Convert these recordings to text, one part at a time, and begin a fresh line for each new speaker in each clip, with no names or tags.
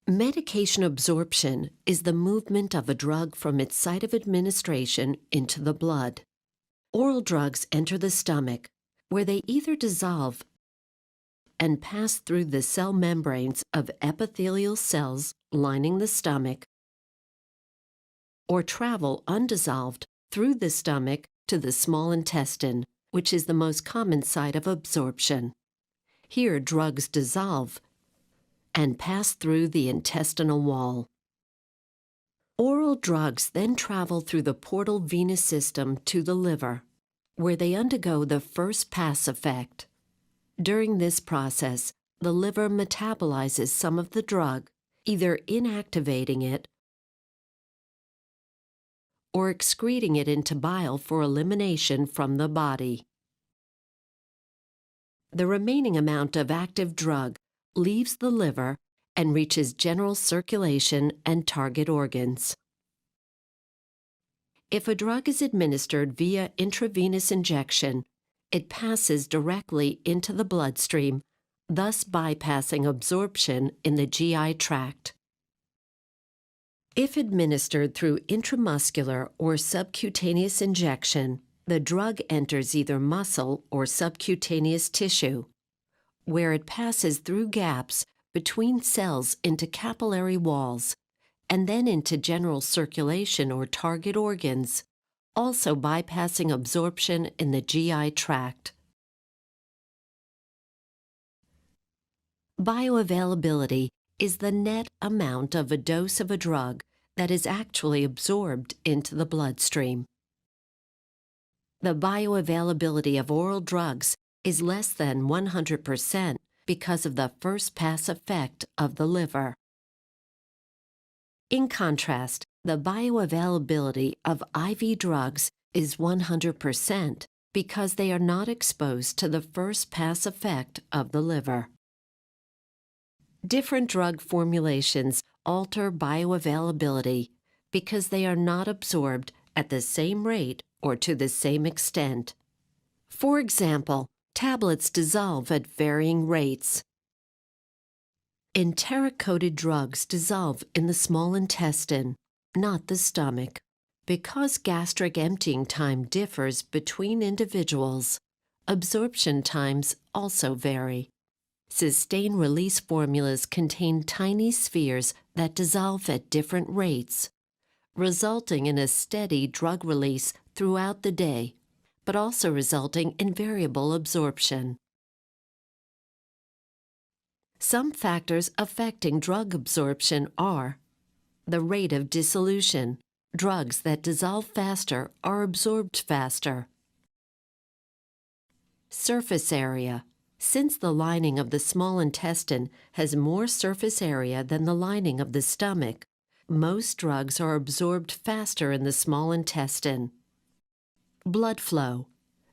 Medication absorption is the movement of a drug from its site of administration into the blood. Oral drugs enter the stomach, where they either dissolve and pass through the cell membranes of epithelial cells lining the stomach, or travel undissolved through the stomach to the small intestine, which is the most common site of absorption. Here, drugs dissolve and pass through the intestinal wall. Oral drugs then travel through the portal venous system to the liver, where they undergo the first pass effect. During this process, the liver metabolizes some of the drug, either inactivating it or excreting it into bile for elimination from the body. The remaining amount of active drug leaves the liver and reaches general circulation and target organs. If a drug is administered via intravenous injection, it passes directly into the bloodstream, thus bypassing absorption in the GI tract. If administered through intramuscular or subcutaneous injection, the drug enters either muscle or subcutaneous tissue, where it passes through gaps between cells into capillary walls, and then into general circulation or target organs, also bypassing absorption in the GI tract. Bioavailability is the net amount of a dose of a drug that is actually absorbed into the bloodstream. The bioavailability of oral drugs is less than 100% because of the first pass effect of the liver. In contrast, the bioavailability of IV drugs is 100% because they are not exposed to the first pass effect of the liver. Different drug formulations alter bioavailability because they are not absorbed at the same rate or to the same extent. For example, tablets dissolve at varying rates. Enteric-coated drugs dissolve in the small intestine, not the stomach. Because gastric emptying time differs between individuals, absorption times also vary. Sustained-release formulas contain tiny spheres that dissolve at different rates, resulting in a steady drug release throughout the day, but also resulting in variable absorption. Some factors affecting drug absorption are the rate of dissolution. Drugs that dissolve faster are absorbed faster. Surface area. Since the lining of the small intestine has more surface area than the lining of the stomach, most drugs are absorbed faster in the small intestine. Blood flow.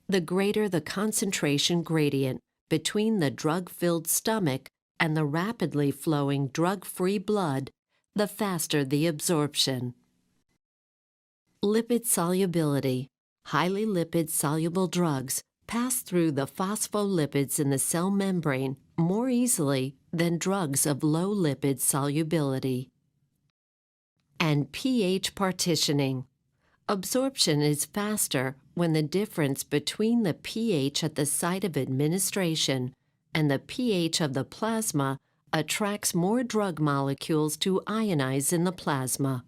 The greater the concentration gradient between the drug-filled stomach and the rapidly flowing drug-free blood, the faster the absorption. Lipid solubility. Highly lipid-soluble drugs pass through the phospholipids in the cell membrane more easily than drugs of low lipid solubility. And pH partitioning. Absorption is faster when the difference between the pH at the site of administration and the pH of the plasma attracts more drug molecules to ionize in the plasma.